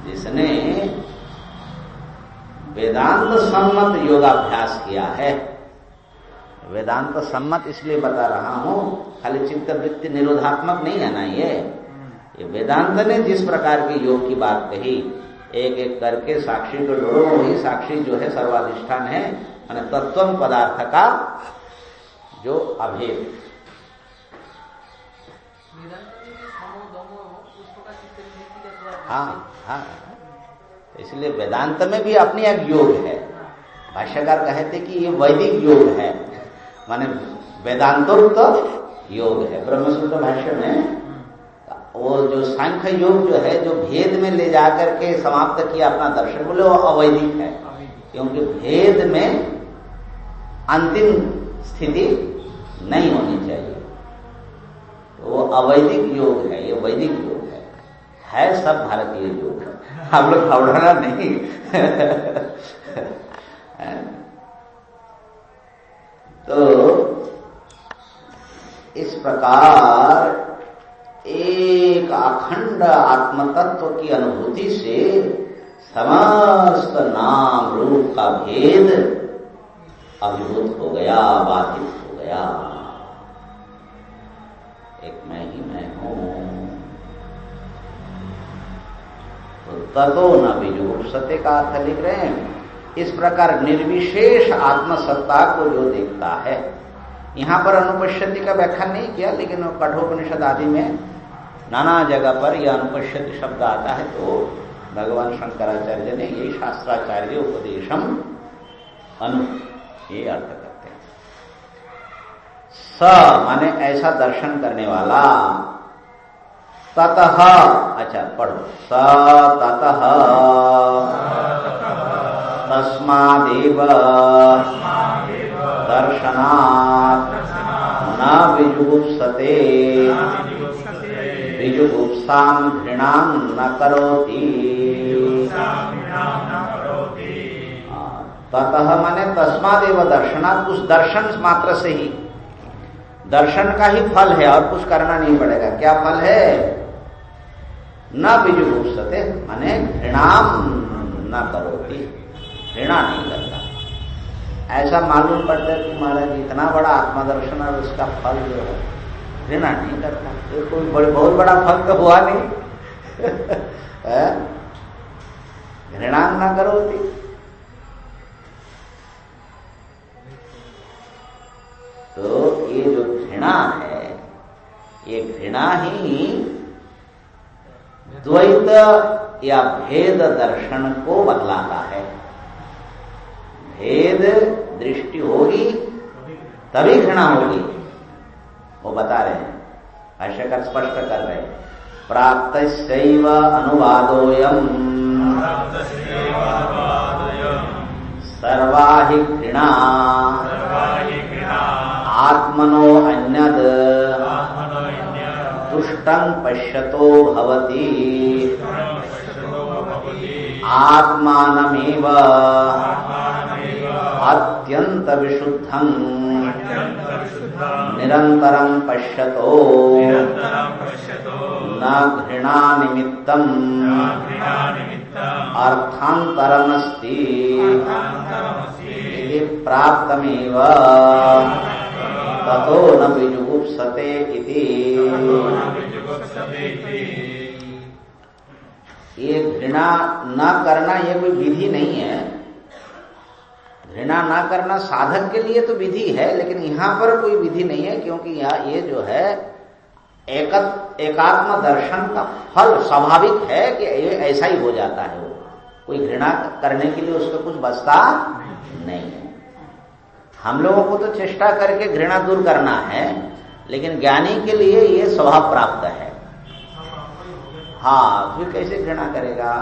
जिसने वेदांत सम्मत योगाभ्यास किया है। वेदांत सम्मत इसलिए बता रहा हूं, खाली चित्त वृत्ति निरोधात्मक नहीं है ना। ये वेदांत ने जिस प्रकार के योग की बात कही, एक एक करके साक्षी को जोड़ो, वही साक्षी जो है सर्वाधिष्ठान है, माने तत्वम पदार्थ का जो अभेद। हाँ हाँ, इसलिए वेदांत में भी अपनी एक योग है। भाष्यकार कहते कि ये वैदिक योग है, माने वेदांतोक्त योग है। ब्रह्मसूत्र भाष्य में वो जो सांख्य योग जो है, जो भेद में ले जाकर के समाप्त किया अपना दर्शन, बोले वो अवैधिक है, क्योंकि भेद में अंतिम स्थिति नहीं होनी चाहिए। तो वो अवैधिक योग है, ये वैदिक योग है सब भारतीय योग। हम लोग खौड़ाना नहीं। तो इस प्रकार एक अखंड आत्मतत्व की अनुभूति से समस्त नाम रूप का भेद अभिभूत हो गया, बाधित हो गया। एक मैं ही मैं हूं। तो ततो न विजुगुप्सते का अर्थ लिख रहे हैं। इस प्रकार निर्विशेष आत्मसत्ता को जो देखता है, यहां पर अनुपश्यति का व्याख्यान नहीं किया, लेकिन कठोपनिषद आदि में नाना जगह पर यह अनुपश्यति शब्द आता है। तो भगवान शंकराचार्य ने यही शास्त्राचार्य उपदेशम अनु ये अर्थ करते हैं। स माने ऐसा दर्शन करने वाला, ततः, अच्छा पढ़ो, स ततः तस्मादेव दर्शनात् न विजुगुप्सते विजुगुप्सां घृणां न करोति। ततः माने तस्मादेव दर्शनात्, उस दर्शन मात्र से ही, दर्शन का ही फल है और कुछ करना नहीं पड़ेगा। क्या फल है? न विजुगुप्सते माने घृणाम न करोति, घृणा नहीं करता। ऐसा मालूम पड़ता है कि महाराज इतना बड़ा आत्मदर्शन और उसका फल जो है घृणा नहीं करता। ये कोई बहुत बड़ा फल तो हुआ नहीं। घृणा न करोति। तो ये जो घृणा है, ये घृणा ही द्वैत या भेद दर्शन को बतलाता है। भेद दृष्टि होगी तभी घृणा होगी, वो बता रहे हैं, भाष्यकार स्पष्ट कर रहे हैं। प्राप्तस्यैव अनुवादोऽयम् सर्वा हि घृणा आत्मनो अन्यद् तुष्टं पश्यतो भवति आत्मानमेव अत्यंत विशुद्धं निरंतरं पश्यतो न घृणा निमित्तं अर्थान्तरमस्ति इति प्राप्तमेव ततो न विजुगुप्सते इति। ये घृणा न करना ये कोई विधि नहीं है। घृणा न करना साधक के लिए तो विधि है, लेकिन यहां पर कोई विधि नहीं है, क्योंकि ये जो है एकात्म दर्शन का फल स्वाभाविक है कि ये ऐसा ही हो जाता है। वो कोई घृणा करने के लिए उसको कुछ बचता नहीं है। हम लोगों को तो चेष्टा करके घृणा दूर करना है, लेकिन ज्ञानी के लिए ये स्वभाव प्राप्त है। हाँ, फिर कैसे घृणा करेगा?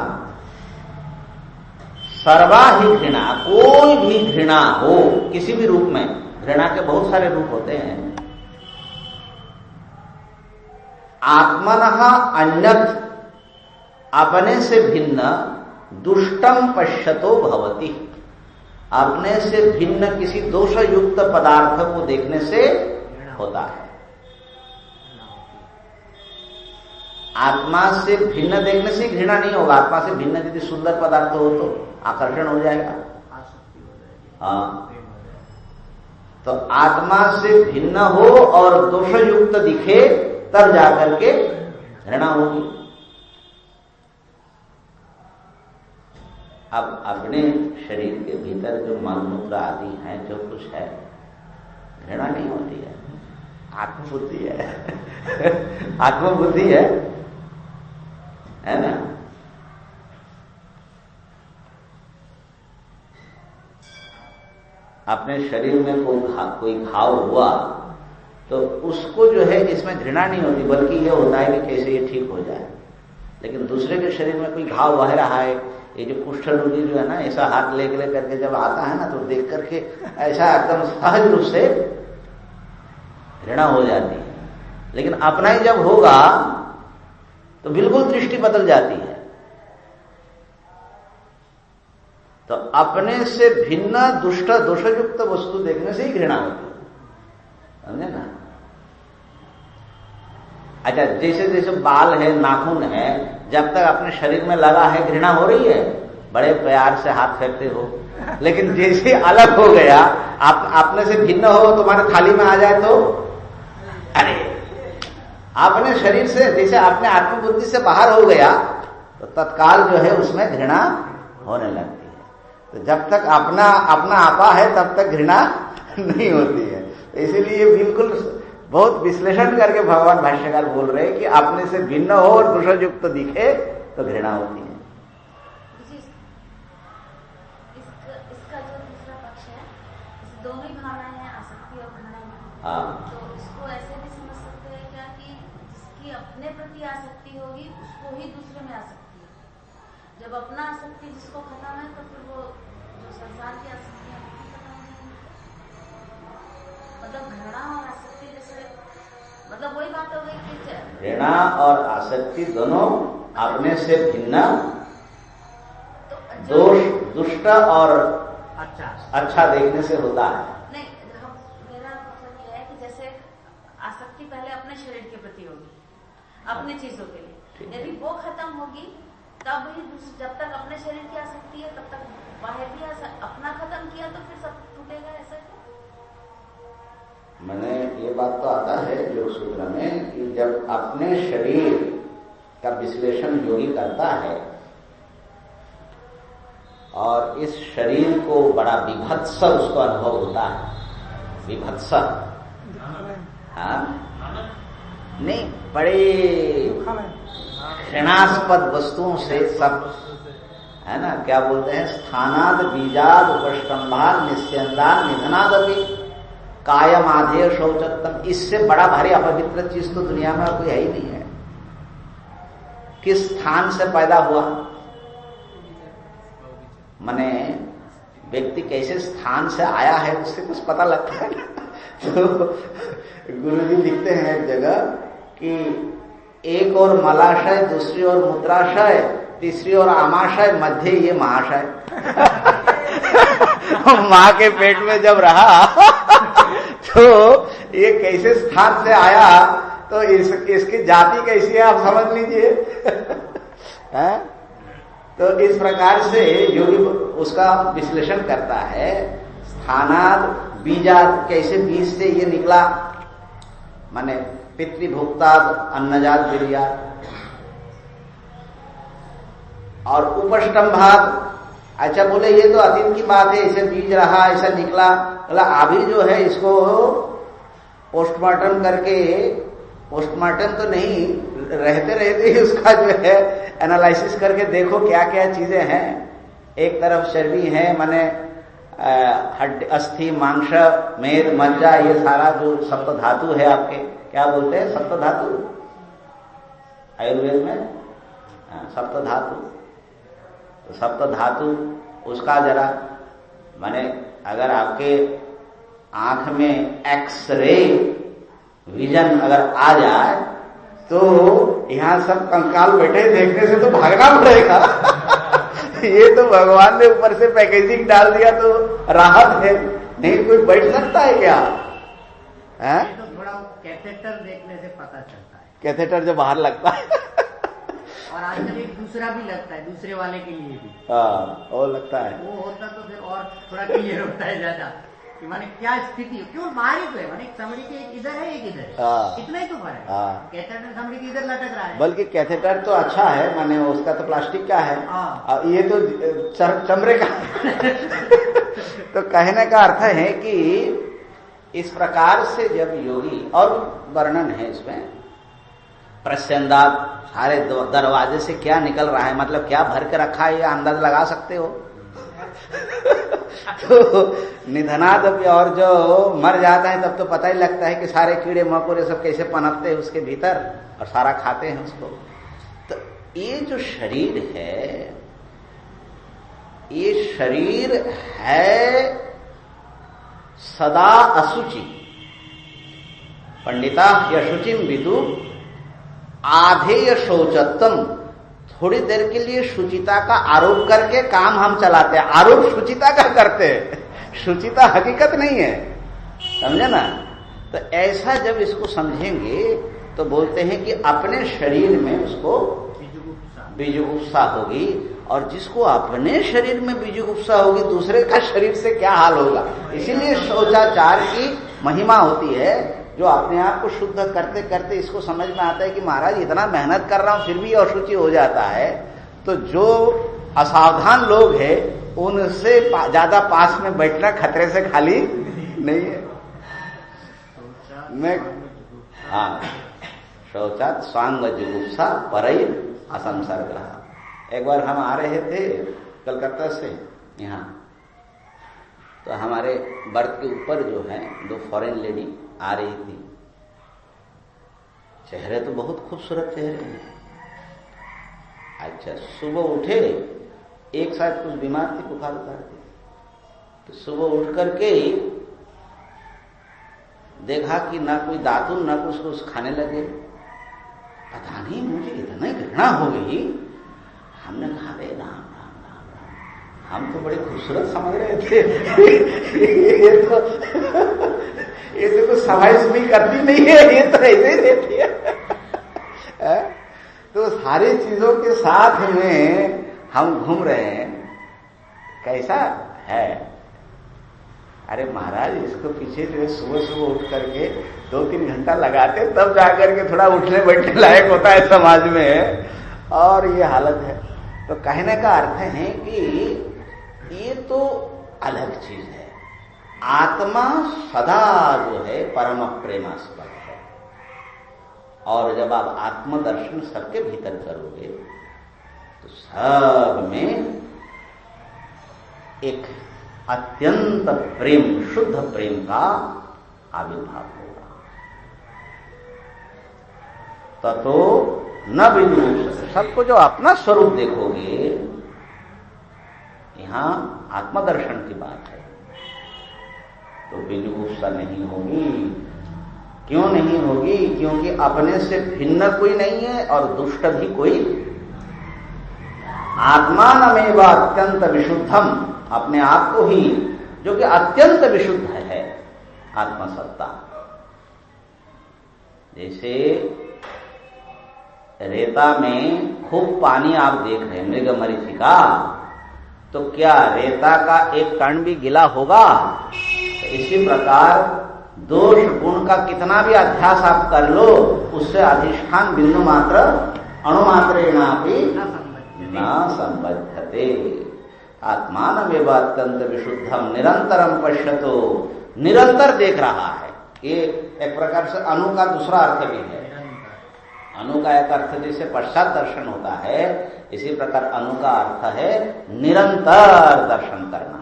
सर्वा ही घृणा, कोई भी घृणा हो किसी भी रूप में, घृणा के बहुत सारे रूप होते हैं। आत्मनः अन्यत् अपने से भिन्न दुष्टम पश्यतो भवति, अपने से भिन्न किसी दोष युक्त पदार्थ को देखने से होता है। आत्मा से भिन्न देखने से घृणा नहीं होगा। आत्मा से भिन्न यदि सुंदर पदार्थ हो तो आकर्षण हो जाएगा। हाँ, तो आत्मा से भिन्न हो और दोषयुक्त दिखे तब जाकर के घृणा होगी। अब अपने शरीर के भीतर जो मलमूत्र आदि हैं, जो कुछ है, घृणा नहीं होती है, आत्मबुद्धि है। आत्मबुद्धि है ना। अपने शरीर में कोई घाव हुआ तो उसको जो है इसमें घृणा नहीं होती, बल्कि ये होता है कि कैसे ये ठीक हो जाए। लेकिन दूसरे के शरीर में कोई घाव बह रहा है, ये जो कुष्ठ रोगी जो है ना, ऐसा हाथ ले करके जब आता है ना, तो देख करके ऐसा एकदम सहज रूप से घृणा हो जाती है। लेकिन अपना ही जब होगा तो बिल्कुल दृष्टि बदल जाती है। तो अपने से भिन्न दुष्ट दोषयुक्त वस्तु देखने से ही घृणा होती है, समझे ना। अच्छा, जैसे जैसे बाल है, नाखून है, जब तक अपने शरीर में लगा है घृणा हो रही है, बड़े प्यार से हाथ फेरते हो। लेकिन जैसे अलग हो गया, आप अपने से भिन्न हो, तुम्हारे थाली में आ जाए तो अरे, अपने शरीर से जैसे अपने आत्मबुद्धि से बाहर हो गया तो तत्काल जो है उसमें घृणा होने लगती है। तो जब तक अपना आपा है तब तक घृणा नहीं होती है। तो इसीलिए बिल्कुल बहुत विश्लेषण करके भगवान भाष्यकार बोल रहे हैं कि अपने से भिन्न हो और दोषयुक्त दिखे तो घृणा होती है। इसका जो दूसरा पक्ष है, दोनों ही भावनाएं हैं, आसक्ति और घृणा। हाँ, तो इसको ऐसे भी समझ सकते हैं क्या कि जिसकी अपने प्रति आसक्ति होगी उसको ही दूसरे में आसक्ति है। जब अपना आसक्ति जिसको खत्म है तो फिर वो जो संसार की आसक्ति है खत्म हो जाएगी। मतलब घृणा और आसक्ति जैसे, मतलब वही बात हो गई कि घृणा और आसक्ति दोनों अपने से भिन्न दोष, दुष्ट और अच्छा देखने से होता है। नहीं, मेरा मतलब यह है कि जैसे आसक्ति पहले अपने शरीर के प्रति होगी, अपनी चीजों के लिए, यदि वो खत्म होगी तब ही, जब तक अपने शरीर की आसक्ति है तब तक बाहर भी अपना खत्म किया तो फिर सब टूटेगा। ऐसा मैंने ये बात तो आता है योग सूत्र में कि जब अपने शरीर का विश्लेषण योगी करता है और इस शरीर को बड़ा विभत्स उसको अनुभव होता है, विभत्स, हाँ नहीं, बड़े घृणास्पद वस्तुओं से सब, है ना, क्या बोलते हैं, स्थानाद बीजाद उपष्टम्भाद निस्यंदाद निधनादपि कायम आधेय शौचत्तम। इससे बड़ा भारी अपवित्र चीज तो दुनिया में कोई है ही नहीं है। किस स्थान से पैदा हुआ, माने व्यक्ति कैसे स्थान से आया है उससे कुछ पता लगता है। तो गुरुजी लिखते हैं एक जगह कि एक और मलाशय, दूसरी ओर मूत्राशय, तीसरी ओर आमाशय, मध्य ये महाशय। माँ के पेट में जब रहा तो ये कैसे स्थान से आया, तो इसकी जाति कैसी है आप समझ लीजिए। तो इस प्रकार से योगी उसका विश्लेषण करता है। स्थानाद बीजाद, कैसे बीज से ये निकला, माने पितृभुक्ताद अन्नजात वीर्याद, और उपष्टम्भाद। अच्छा बोले ये तो अतीत की बात है, ऐसे बीज रहा, ऐसा निकला, बोला अभी जो है इसको पोस्टमार्टम करके, पोस्टमार्टम तो नहीं, रहते रहते ही उसका जो है एनालिसिस करके देखो क्या क्या चीजें हैं। एक तरफ चर्बी है, माने हड्डी, अस्थि, मांस, मेद, मज्जा, ये सारा जो सप्त धातु है आपके, क्या बोलते हैं, सप्त धातु आयुर्वेद में, सप्त धातु। तो सप्त धातु उसका जरा, माने अगर आपके आंख में एक्सरे विजन अगर आ जाए तो यहाँ सब कंकाल बैठे देखने से तो भागना पड़ेगा। ये तो भगवान ने ऊपर से पैकेजिंग डाल दिया तो राहत है, नहीं कोई बैठ सकता है क्या? है तो थोड़ा कैथेटर देखने से पता चलता है। कैथेटर जो बाहर लगता है और आजकल एक दूसरा भी लगता है, दूसरे वाले के लिए भी। हाँ वो लगता है, वो होता तो फिर और थोड़ा क्लियर होता है ज्यादा कि माने क्या स्थिति है। क्यों बाहर ही तो है, माने चमड़ी के एक इधर है एक इधर है, हाँ। इतना ही तो फर्क है। हाँ। कैथेटर चमड़ी के इधर लटक रहा है। बल्कि कैथेटर तो अच्छा है, माने उसका तो प्लास्टिक का है, हाँ। और ये तो चमड़े का। तो कहने का अर्थ है कि इस प्रकार से जब योगी, और वर्णन है इसमें, प्रस्यंदात सारे दरवाजे से क्या निकल रहा है, मतलब क्या भर के रखा है, ये अंदाज लगा सकते हो। तो निधनाद, और जो मर जाता है तब तो पता ही लगता है कि सारे कीड़े मकोड़े सब कैसे पनपते हैं उसके भीतर और सारा खाते हैं उसको। तो ये जो शरीर है, ये शरीर है सदा अशुचि। पंडिता यशुचिम विदु आधेय शौचत्वम। थोड़ी देर के लिए शुचिता का आरोप करके काम हम चलाते हैं, आरोप शुचिता का करते हैं, शुचिता हकीकत नहीं है, समझे ना। तो ऐसा जब इसको समझेंगे तो बोलते हैं कि अपने शरीर में उसको बीजुगुप्सा होगी, और जिसको अपने शरीर में बीजुगुप्सा होगी दूसरे का शरीर से क्या हाल होगा। इसीलिए शौचाचार की महिमा होती है, जो अपने आप को शुद्ध करते करते इसको समझ में आता है कि महाराज इतना मेहनत कर रहा हूं फिर भी अशुचि हो जाता है। तो जो असावधान लोग हैं उनसे ज्यादा पास में बैठना खतरे से खाली नहीं है। मैं हाँ, शौचात स्वांग जुगुप्सा परई असंसर्ग। एक बार हम आ रहे थे कलकत्ता से यहाँ, तो हमारे बर्थ के ऊपर जो है 2 फॉरेन लेडी आ रही थी। चेहरे तो बहुत खूबसूरत चेहरे हैं। अच्छा, सुबह उठे, एक शायद कुछ बीमार थी, बुखार थी, तो सुबह उठ करके देखा कि ना कोई दातुन ना कुछ खाने लगे। पता नहीं मुझे इतना घृणा हो गई। हमने कहा अरे राम राम राम राम, हम तो बड़े खूबसूरत समझ रहे थे। ये तो कुछ सफाई भी करती नहीं है, ये तो ऐसे ही रहती है। तो सारी चीजों के साथ में हम घूम रहे हैं, कैसा है। अरे महाराज, इसको पीछे जो है सुबह सुबह उठ करके 2-3 घंटा लगाते तब जाकर के थोड़ा उठने बैठने लायक होता है समाज में, और ये हालत है। तो कहने का अर्थ है कि ये तो अलग चीज है। आत्मा सदा जो है परम प्रेमास्पद है, और जब आप आत्मदर्शन सबके भीतर करोगे तो सब में एक अत्यंत प्रेम, शुद्ध प्रेम का आविर्भाव होगा। ततो न बिंदु, सबको जो अपना स्वरूप देखोगे, यहां आत्मदर्शन की बात है, तो बीजुगुप्सा नहीं होगी। क्यों नहीं होगी? क्योंकि अपने से भिन्न कोई नहीं है और दुष्ट भी कोई। आत्मानमेव अत्यंत विशुद्धम, अपने आप को ही जो कि अत्यंत विशुद्ध है, आत्मसत्ता। जैसे रेता में खूब पानी आप देख रहे हैं, मृग मरीचिका, तो क्या रेता का एक कण भी गिला होगा? इसी प्रकार दोष गुण का कितना भी अध्यास आप कर लो, उससे अधिष्ठान बिंदु मात्र अणुमात्रेणापि न संबद्धते। आत्मानमेव अत्यंत विशुद्धम निरंतरम पश्यतो, निरंतर देख रहा है। ये एक प्रकार से अणु का दूसरा अर्थ भी है। अणु का एक अर्थ जैसे पश्चात दर्शन होता है, इसी प्रकार अणु का अर्थ है निरंतर दर्शन करना।